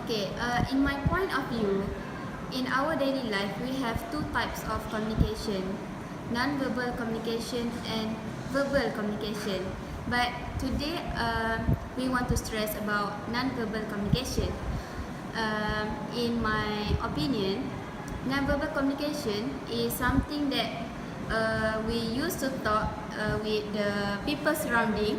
Okay, in my point of view, in our daily life, we have two types of communication, non-verbal communication and verbal communication. But today, we want to stress about non-verbal communication. In my opinion, non-verbal communication is something that we used to talk with the people surrounding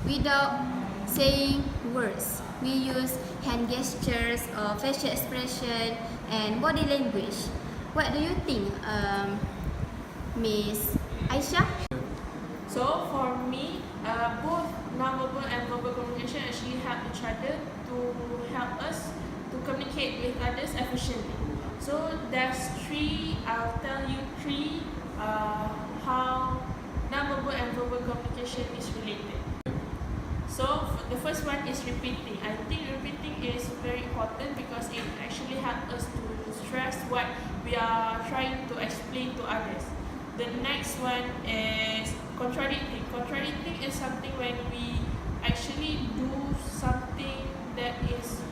without saying words. We use hand gestures or facial expression and body language. What do you think, Miss Aisyah? So for me, both non-verbal and verbal communication actually help each other to help us to communicate with others efficiently. So there's I'll tell you three how non-verbal and verbal communication is related. So the first one is repeating. I think repeating is very important because it actually helps us to stress what we are trying to explain to others. The next one is contradicting. Contradicting is something when we actually do something that is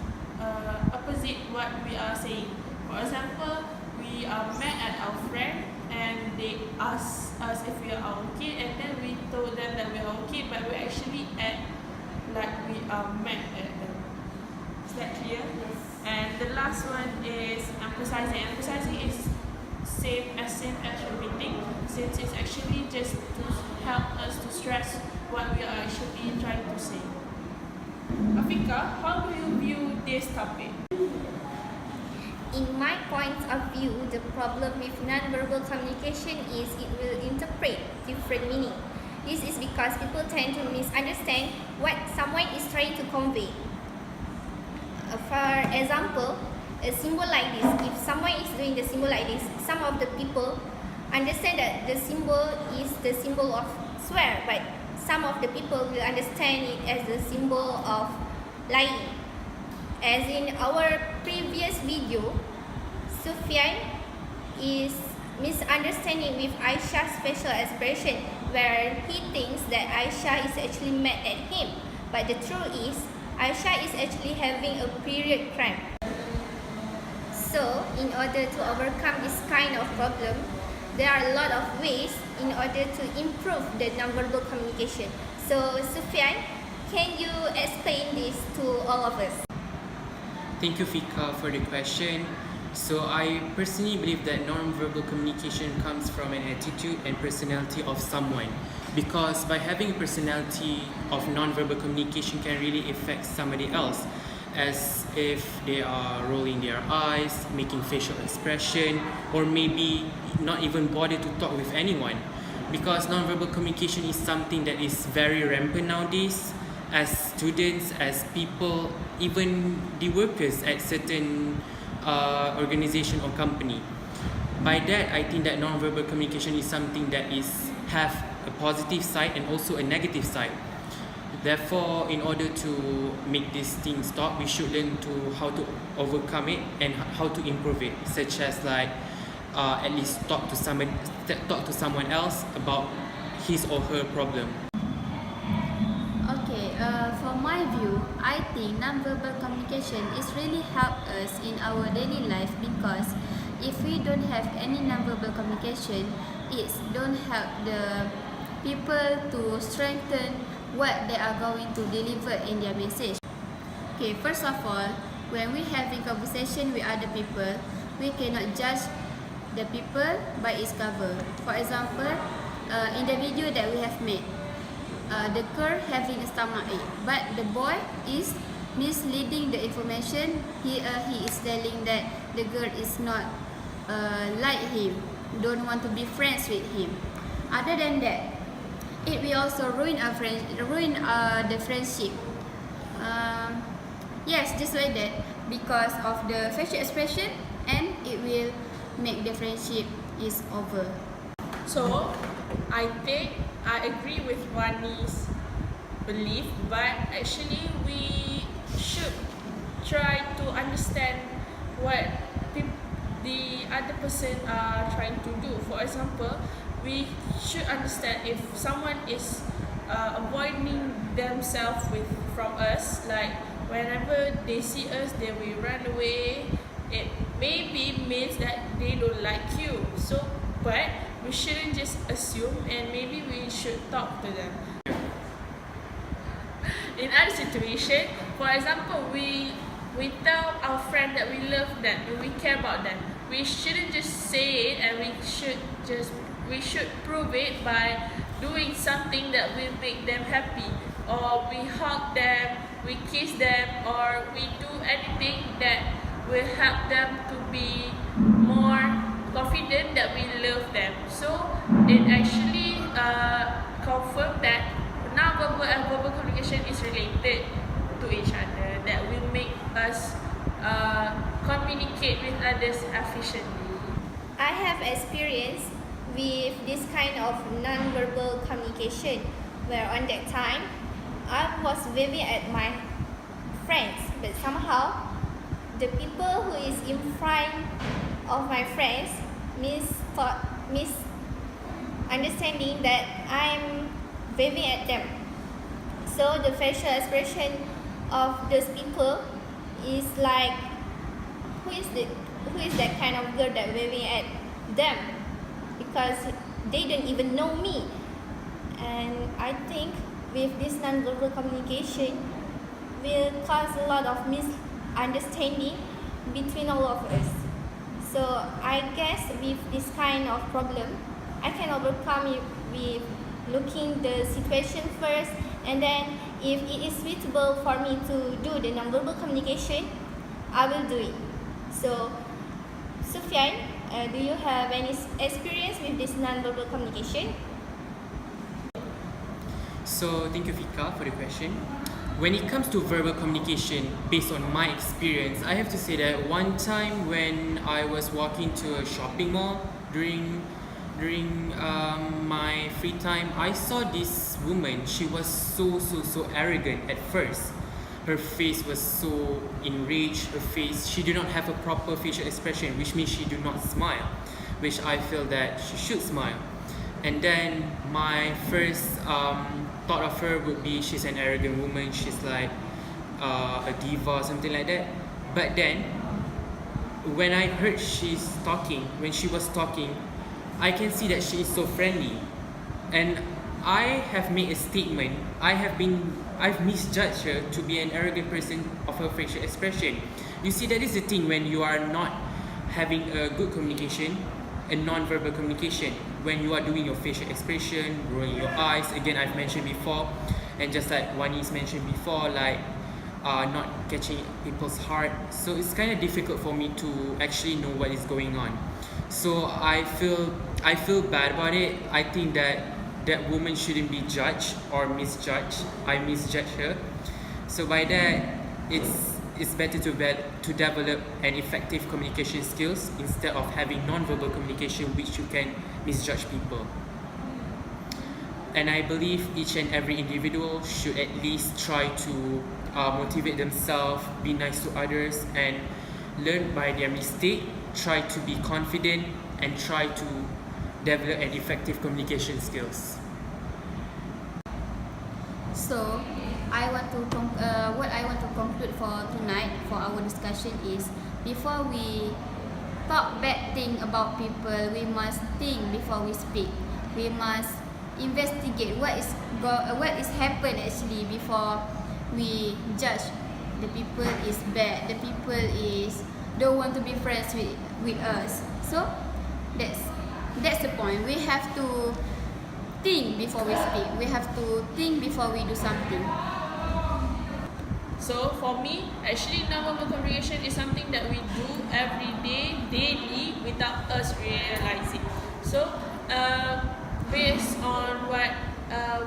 opposite what we are saying. For example, we are mad at our friend and they ask us if we are okay, and then we told them that we are okay, but we actually act like we are mad at them. Is that clear? Yes. And the last one is emphasizing. Emphasizing is same as repeating, since it's actually just to help us to stress what we are actually trying to say. Afiqah, how do you view this topic? In my point of view, the problem with non-verbal communication is it will interpret different meaning. This is because people tend to misunderstand what someone is trying to convey. For example, a symbol like this, if someone is doing the symbol like this, some of the people understand that the symbol is the symbol of swear, but some of the people will understand it as the symbol of lying. As in our previous video, Sufyan is misunderstanding with Aisyah's facial expression, where he thinks that Aisyah is actually mad at him, but the truth is Aisyah is actually having a period cramp. So in order to overcome this kind of problem, there are a lot of ways in order to improve the non-verbal communication. So Sufyan, can you explain this to all of us? Thank you, Fika, for the question. So I personally believe that non-verbal communication comes from an attitude and personality of someone, because by having a personality of non-verbal communication can really affect somebody else, as if they are rolling their eyes, making facial expression, or maybe not even bother to talk with anyone, because non-verbal communication is something that is very rampant nowadays, as students, as people, even the workers at certain organization or company. By that, I think that non-verbal communication is something that is have a positive side and also a negative side. Therefore, in order to make this thing stop, we should learn to how to overcome it and how to improve it, such as like at least talk to someone else about his or her problem. Okay, for my view, I think non-verbal communication is really help us in our daily life, because if we don't have any non-verbal communication, it don't help the people to strengthen what they are going to deliver in their message. Okay, first of all, when we having conversation with other people, we cannot judge the people by its cover. For example, in the video that we have made, the girl having a stomach ache, but the boy is misleading the information. He is telling that the girl is not like him, don't want to be friends with him. Other than that, it will also ruin the friendship. Yes, just like that, because of the facial expression, and it will make the friendship is over. So, I think I agree with Wani's belief, but actually we should try to understand what the other person are trying to do. For example, we should understand if someone is avoiding themselves from us, like whenever they see us, they will run away. It maybe means that they don't like you. So, but we shouldn't just assume, and maybe we should talk to them. In other situation, for example, we tell our friend that we love them and we care about them. We shouldn't just say it, and we should prove it by doing something that will make them happy, or we hug them, we kiss them, or we do anything that will help them to be more confident that we love them. So it actually confirmed that non-verbal and verbal communication is related to each other, that will make us communicate with others efficiently. I have experience with this kind of non-verbal communication, where on that time I was waving at my friends, but somehow the people who is in front of my friends misunderstanding that I'm waving at them. So the facial expression of those people is like, who is that kind of girl that waving at them, because they don't even know me. And I think with this non-verbal communication will cause a lot of misunderstanding between all of us. So I guess with this kind of problem, I can overcome it with looking the situation first, and then if it is suitable for me to do the non-verbal communication, I will do it. So Sufyan, do you have any experience with this non-verbal communication? So thank you, Fika, for the question. When it comes to verbal communication, based on my experience, I have to say that one time when I was walking to a shopping mall during my free time, I saw this woman. She was so arrogant at first. Her face was so enraged. She did not have a proper facial expression, which means she do not smile, which I feel that she should smile. And then my first thought of her would be, she's an arrogant woman, she's like a diva, something like that. But then when I heard when she was talking, I can see that she is so friendly. And I have made a statement. I've misjudged her to be an arrogant person of her facial expression. You see, that is the thing when you are not having a good communication, a non-verbal communication. When you are doing your facial expression, rolling your eyes, again I've mentioned before, and just like Wani's mentioned before, like not catching people's heart. So it's kind of difficult for me to actually know what is going on. So I feel bad about it. I think that woman shouldn't be judged or misjudged. I misjudged her. So by that, it's better to develop an effective communication skills instead of having non-verbal communication, which you can misjudge people. And I believe each and every individual should at least try to motivate themselves, be nice to others, and learn by their mistake. Try to be confident and try to develop an effective communication skills. So what I want to conclude for tonight for our discussion is, before we talk bad thing about people, we must think before we speak. We must investigate what is happened actually before we judge the people is bad, the people is don't want to be friends with us. So that's the point. We have to think before we speak. We have to think before we do something. So for me, actually non-verbal communication is something that we do every day, daily, without us realizing. So based on what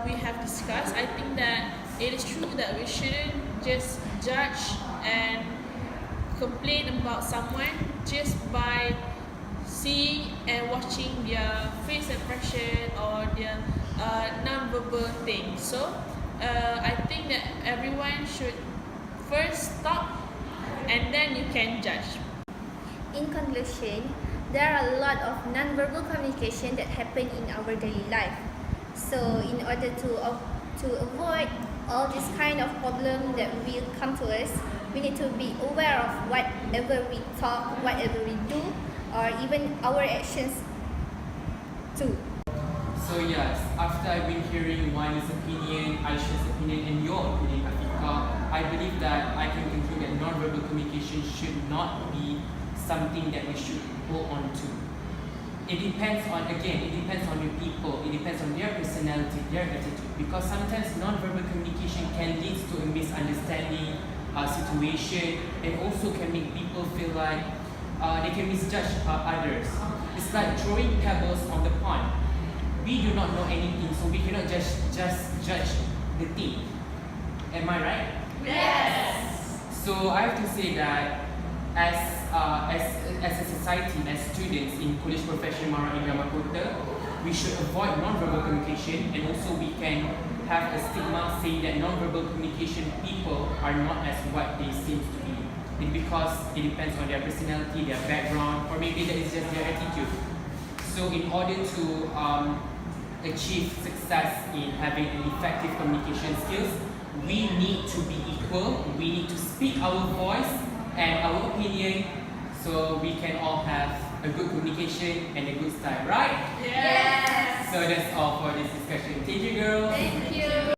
we have discussed, I think that it is true that we shouldn't just judge and complain about someone just by seeing and watching their face expression or their non-verbal thing. So I think that everyone should first stop and then you can judge. In conclusion, there are a lot of non-verbal communication that happen in our daily life. So in order to avoid all this kind of problem that will come to us, we need to be aware of whatever we talk, whatever we do, or even our actions too. So yes, after I've been hearing Wani's opinion, Aisyah's opinion, and your opinion, Afiqah, I believe that I can conclude that non-verbal communication should not be something that we should hold on to. It depends on your people, it depends on their personality, their attitude, because sometimes non-verbal communication can lead to a misunderstanding situation, and also can make people feel like they can misjudge others. It's like throwing pebbles on the pond. We do not know anything, so we cannot just judge the thing. Am I right? Yes. So I have to say that as a society, as students in College Professional Mara Indra Kota, we should avoid non-verbal communication, and also we can have a stigma saying that non-verbal communication people are not as what they seem to be. It's because it depends on their personality, their background, or maybe that is just their attitude. So in order to achieve success in having an effective communication skills, we need to be equal, we need to speak our voice and our opinion, so we can all have a good communication and a good style, right? Yes. So that's all for this discussion. Thank you, girls. Thank you.